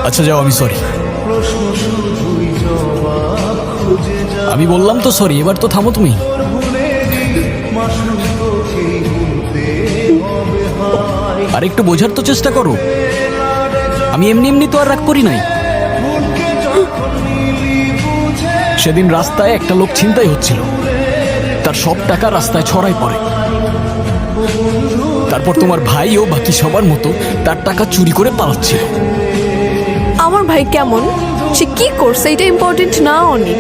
আচ্ছা যাও, আমি সরি। আমি বললাম তো সরি, এবার তো থামো তুমি। আর একটু বোঝার তো চেষ্টা করো, আমি এমনি এমনি তো আর রাগ করি নাই। সেদিন রাস্তায় একটা লোক ছিনতাই হচ্ছিল, তার সব টাকা রাস্তায় ছড়াই পড়ে। তারপর তোমার ভাই ও বাকি সবার মতো তার টাকা চুরি করে পালাচ্ছিল। আমার ভাই কেমন, সে কি করছে এটা ইম্পর্টেন্ট না, অনেক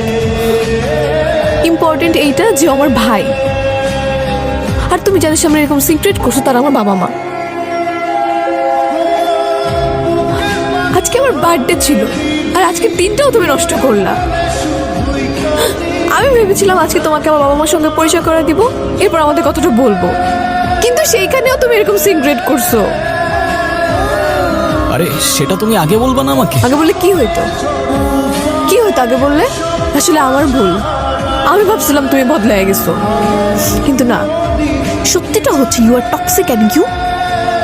ইম্পর্টেন্ট এইটা যে আমার ভাই। আর তুমি যাদের সামনে এরকম সিক্রেট করছো তারা আমার বাবা মা। আজকে আমার বার্থডে ছিল, আর আজকে দিনটাও তুমি নষ্ট করলা। আমি ভেবেছিলাম আজকে তোমাকে আমার বাবা মার সঙ্গে পরিচয় করে দিব, এরপর আমাদের কথাটা বলবো, কিন্তু সেইখানেও তুমি এরকম সিক্রেট করছো। আরে সেটা তুমি আগে বলবা না আমাকে? আগে বললে কি হইতো, কি হইতো আগে বললে? আসলে আমার ভুল, আমি ভাবছিলাম তুমি বদলায় গেছো, কিন্তু না, সত্যিটা হচ্ছে you are toxic and you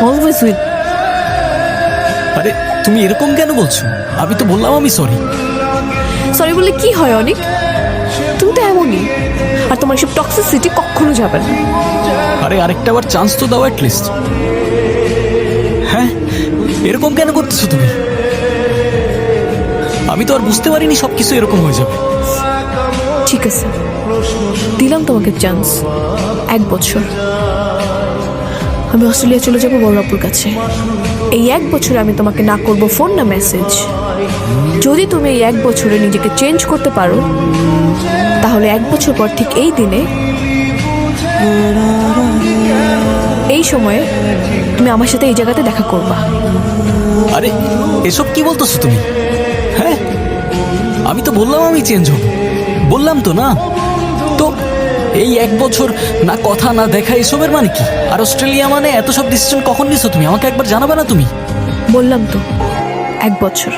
always will. আরে তুমি এরকম কেন বলছো? আমি তো বললাম আমি সরি। সরি বললে কি হয় অনেক, তুমি তো এমনই, আর তোমার এসব টক্সিসিটি কখনো যাবে না। আরে আরেকটা বার চান্স তো দাও অ্যাটলিস্ট। হ্যাঁ, এরকম কেন করতেছো তুমি? আমি তো আর বুঝতে পারিনি সবকিছু এরকম হয়ে যাবে। ঠিক আছে, দিলাম তোমাকে চান্স, 1 বছর। আমি অস্ট্রেলিয়া চলে যাবো বড় আপুর কাছে। এই 1 বছরে আমি তোমাকে না করব ফোন না মেসেজ। যদি তুমি এই 1 বছরে নিজেকে চেঞ্জ করতে পারো, তাহলে 1 বছর পর ঠিক এই দিনে, এই সময়ে তুমি আমার সাথে এই জায়গাতে দেখা করবা। আরে এসব কি বলতেছো তুমি? হ্যাঁ, আমি তো বললাম আমি চেঞ্জ হব, বললাম তো না। তো এই 1 বছর না কথা না দেখা, এসবের মানে কি? আর অস্ট্রেলিয়া মানে এত সব ডিসিশন কখন নিছো তুমি? আমাকে একবার জানাবে না তুমি? বললাম তো 1 বছর।